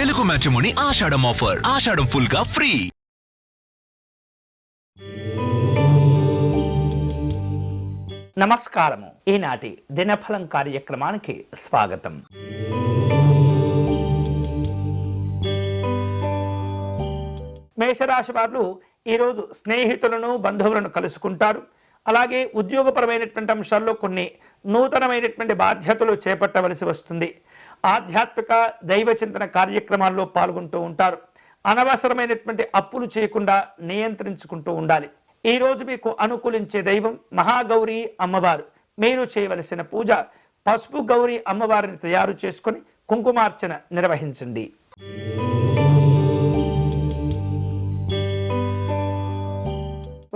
Telugu matrimony ఆషాఢం offer. ఆషాఢం full గా free. నమస్కారము. ఈనాటి దినఫలం కార్యక్రమానికి స్వాగతం. మేషరాశి వారు ఈరోజు స్నేహితులను బంధువులను కలుసుకుంటారు. అలాగే ఉద్యోగపరమైనటువంటి అంశాల్లో కొన్ని నూతనమైనటువంటి బాధ్యతలు చేపట్టవలసి వస్తుంది. ఆధ్యాత్మిక దైవ చింతన కార్యక్రమాల్లో పాల్గొంటూ ఉంటారు. అనవసరమైనటువంటి అప్పులు చేయకుండా నియంత్రించుకుంటూ ఉండాలి. ఈరోజు మీకు అనుకూలించే దైవం మహాగౌరీ అమ్మవారు. మీరు చేయవలసిన పూజ పసుపు గౌరీ అమ్మవారిని తయారు చేసుకొని కుంకుమార్చన నిర్వహించండి.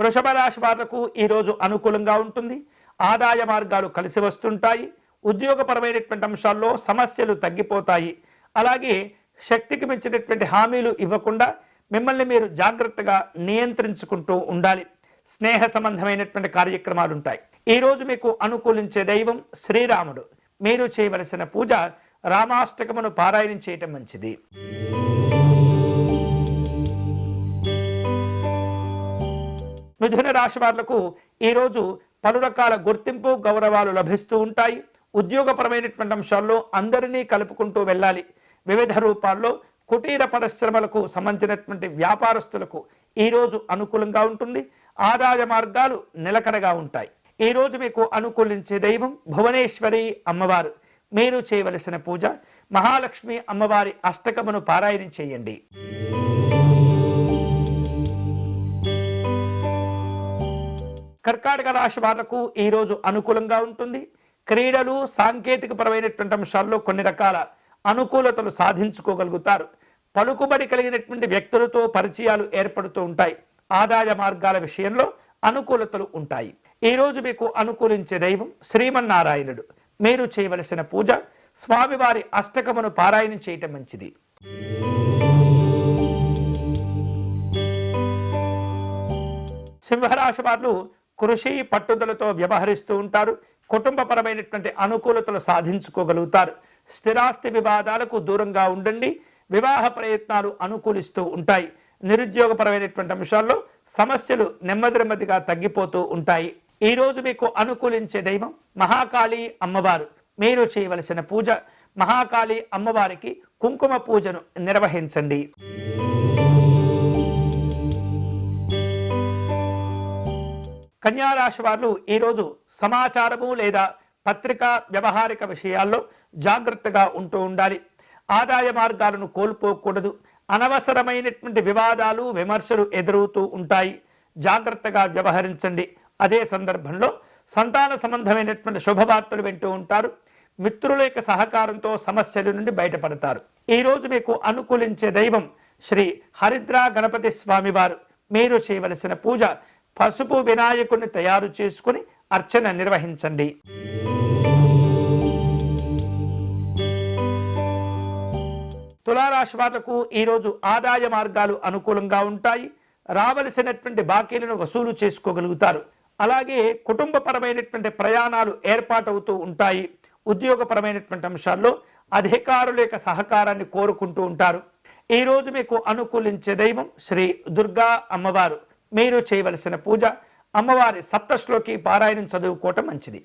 వృషభ రాశి వాళ్లకు ఈరోజు అనుకూలంగా ఉంటుంది. ఆదాయ మార్గాలు కలిసి వస్తుంటాయి. ఉద్యోగపరమైనటువంటి అంశాల్లో సమస్యలు తగ్గిపోతాయి. అలాగే శక్తికి మించినటువంటి హామీలు ఇవ్వకుండా మిమ్మల్ని మీరు జాగ్రత్తగా నియంత్రించుకుంటూ ఉండాలి. స్నేహ సంబంధమైనటువంటి కార్యక్రమాలు ఉంటాయి. ఈరోజు మీకు అనుకూలించే దైవం శ్రీరాముడు. మీరు చేయవలసిన పూజ రామాష్టకమును పారాయణం చేయటం మంచిది. మిథున రాశి వాళ్లకు ఈరోజు పలు రకాల గుర్తింపు గౌరవాలు లభిస్తూ ఉంటాయి. ఉద్యోగపరమైనటువంటి అంశాల్లో అందరినీ కలుపుకుంటూ వెళ్ళాలి. వివిధ రూపాల్లో కుటీర పరిశ్రమలకు సంబంధించినటువంటి వ్యాపారస్తులకు ఈరోజు అనుకూలంగా ఉంటుంది. ఆదాయ మార్గాలు నిలకడగా ఉంటాయి. ఈరోజు మీకు అనుకూలించే దైవం భువనేశ్వరి అమ్మవారు. మీరు చేయవలసిన పూజ మహాలక్ష్మి అమ్మవారి అష్టకమును పారాయణం చేయండి. కర్కాటక రాశి వాళ్లకు ఈరోజు అనుకూలంగా ఉంటుంది. క్రీడలు సాంకేతిక పరమైనటువంటి అంశాల్లో కొన్ని రకాల అనుకూలతలు సాధించుకోగలుగుతారు. పలుకుబడి కలిగినటువంటి వ్యక్తులతో పరిచయాలు ఏర్పడుతూ ఉంటాయి. ఆదాయ మార్గాల విషయంలో అనుకూలతలు ఉంటాయి. ఈరోజు మీకు అనుకూలించే దైవం శ్రీమన్నారాయణుడు. మీరు చేయవలసిన పూజ స్వామివారి అష్టకమును పారాయణం చేయటం మంచిది. సింహరాశి వారు కృషి పట్టుదలతో వ్యవహరిస్తూ ఉంటారు. కుటుంబపరమైనటువంటి అనుకూలతలు సాధించుకోగలుగుతారు. స్థిరాస్తి వివాదాలకు దూరంగా ఉండండి. వివాహ ప్రయత్నాలు అనుకూలిస్తూ ఉంటాయి. నిరుద్యోగపరమైనటువంటి అంశాల్లో సమస్యలు నెమ్మదిగా తగ్గిపోతూ ఉంటాయి. ఈరోజు మీకు అనుకూలించే దైవం మహాకాళి అమ్మవారు. మీరు చేయవలసిన పూజ మహాకాళి అమ్మవారికి కుంకుమ పూజను నిర్వహించండి. కన్యారాశి వారు ఈరోజు సమాచారము లేదా పత్రికా వ్యవహారిక విషయాల్లో జాగ్రత్తగా ఉంటూ ఉండాలి. ఆదాయ మార్గాలను కోల్పోకూడదు. అనవసరమైనటువంటి వివాదాలు విమర్శలు ఎదురవుతూ ఉంటాయి. జాగ్రత్తగా వ్యవహరించండి. అదే సందర్భంలో సంతాన సంబంధమైనటువంటి శుభవార్తలు వింటూ ఉంటారు. మిత్రుల యొక్క సహకారంతో సమస్యల నుండి బయటపడతారు. ఈరోజు మీకు అనుకూలించే దైవం శ్రీ హరిద్ర గణపతి స్వామివారు. మీరు చేయవలసిన పూజ పసుపు వినాయకుడిని తయారు చేసుకుని అర్చన నిర్వహించండి. తులారాశి వాళ్లకు ఈరోజు ఆదాయ మార్గాలు అనుకూలంగా ఉంటాయి. రావలసినటువంటి బాకీలను వసూలు చేసుకోగలుగుతారు. అలాగే కుటుంబపరమైనటువంటి ప్రయాణాలు ఏర్పాటవుతూ ఉంటాయి. ఉద్యోగపరమైనటువంటి అంశాల్లో అధికారుల యొక్క సహకారాన్ని కోరుకుంటూ ఉంటారు. ఈరోజు మీకు అనుకూలించే దైవం శ్రీ దుర్గా అమ్మవారు. మీరు చేయవలసిన పూజ అమ్మవారి సప్తశ్లోకి పారాయణం చదువుకోవటం మంచిది.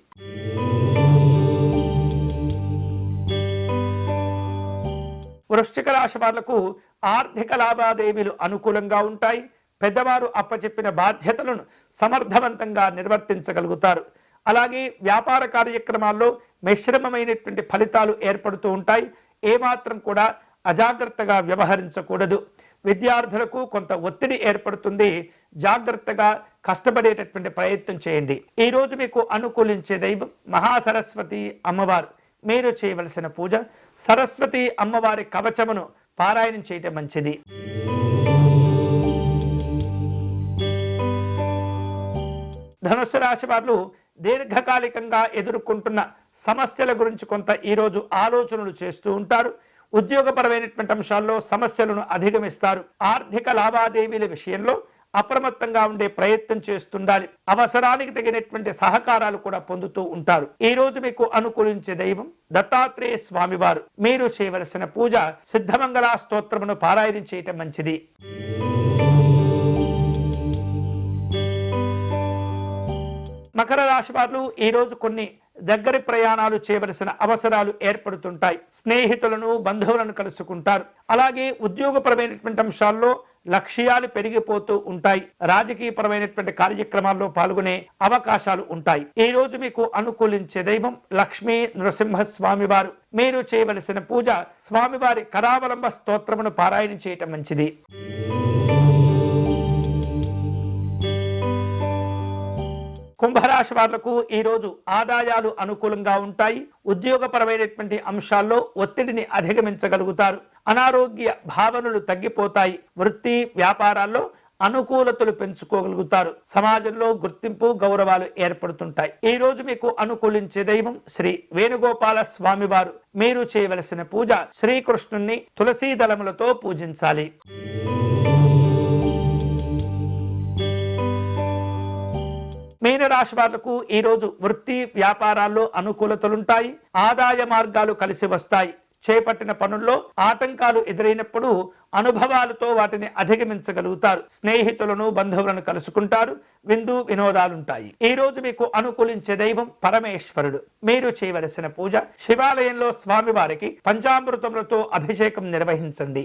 వృశ్చిక రాశి వాళ్లకు ఆర్థిక లావాదేవీలు అనుకూలంగా ఉంటాయి. పెద్దవారు అప్పచెప్పిన బాధ్యతలను సమర్థవంతంగా నిర్వర్తించగలుగుతారు. అలాగే వ్యాపార కార్యక్రమాల్లో మిశ్రమమైనటువంటి ఫలితాలు ఏర్పడుతూ ఉంటాయి. ఏమాత్రం కూడా అజాగ్రత్తగా వ్యవహరించకూడదు. విద్యార్థులకు కొంత ఒత్తిడి ఏర్పడుతుంది. జాగ్రత్తగా కష్టపడేటటువంటి ప్రయత్నం చేయండి. ఈరోజు మీకు అనుకూలించే దైవం మహాసరస్వతి అమ్మవారు. మీరు చేయవలసిన పూజ సరస్వతి అమ్మవారి కవచమును పారాయణం చేయటం మంచిది. ధనుస్సు రాశి వారు దీర్ఘకాలికంగా ఎదుర్కొంటున్న సమస్యల గురించి కొంత ఈరోజు ఆలోచనలు చేస్తూ ఉంటారు. ఉద్యోగపరమైనటువంటి అంశాల్లో సమస్యలను అధిగమిస్తారు. ఆర్థిక లావాదేవీల విషయంలో అప్రమత్తంగా ఉండే ప్రయత్నం చేస్తుండాలి. అవసరానికి తగినటువంటి సహకారాలు కూడా పొందుతూ ఉంటారు. ఈ రోజు మీకు అనుకూలించే దైవం దత్తాత్రేయ స్వామివారు. మీరు చేయవలసిన పూజ సిద్ధమంగళ స్తోత్రమును పారాయణం చేయటం మంచిది. మకర రాశి వారు ఈ రోజు కొన్ని దగ్గరి ప్రయాణాలు చేయవలసిన అవసరాలు ఏర్పడుతుంటాయి. స్నేహితులను బంధువులను కలుసుకుంటారు. అలాగే ఉద్యోగపరమైనటువంటి అంశాల్లో లక్ష్యాలు పెరిగిపోతూ ఉంటాయి. రాజకీయపరమైనటువంటి కార్యక్రమాల్లో పాల్గొనే అవకాశాలు ఉంటాయి. ఈ రోజు మీకు అనుకూలించే దైవం లక్ష్మీ నృసింహ స్వామి వారు. మీరు చేయవలసిన పూజ స్వామివారి కరావలంబ స్తోత్రమును పారాయణం చేయటం మంచిది. కుంభరాశి వాళ్లకు ఈ రోజు ఆదాయాలు అనుకూలంగా ఉంటాయి. ఉద్యోగపరమైనటువంటి అంశాల్లో ఒత్తిడిని అధిగమించగలుగుతారు. అనారోగ్య భావనలు తగ్గిపోతాయి. వృత్తి వ్యాపారాల్లో అనుకూలతలు పెంచుకోగలుగుతారు. సమాజంలో గుర్తింపు గౌరవాలు ఏర్పడుతుంటాయి. ఈ రోజు మీకు అనుకూలించే దైవం శ్రీ వేణుగోపాల స్వామి వారు. మీరు చేయవలసిన పూజ శ్రీకృష్ణుణ్ణి తులసీ దళములతో పూజించాలి. మీనరాశి వాళ్లకు ఈ రోజు వృత్తి వ్యాపారాల్లో అనుకూలతలుంటాయి. ఆదాయ మార్గాలు కలిసి వస్తాయి. చేపట్టిన పనుల్లో ఆటంకాలు ఎదురైనప్పుడు అనుభవాలతో వాటిని అధిగమించగలుగుతారు. స్నేహితులను బంధువులను కలుసుకుంటారు. విందు వినోదాలుంటాయి. ఈ రోజు మీకు అనుకూలించే దైవం పరమేశ్వరుడు. మీరు చేయవలసిన పూజ శివాలయంలో స్వామివారికి పంచామృతములతో అభిషేకం నిర్వహించండి.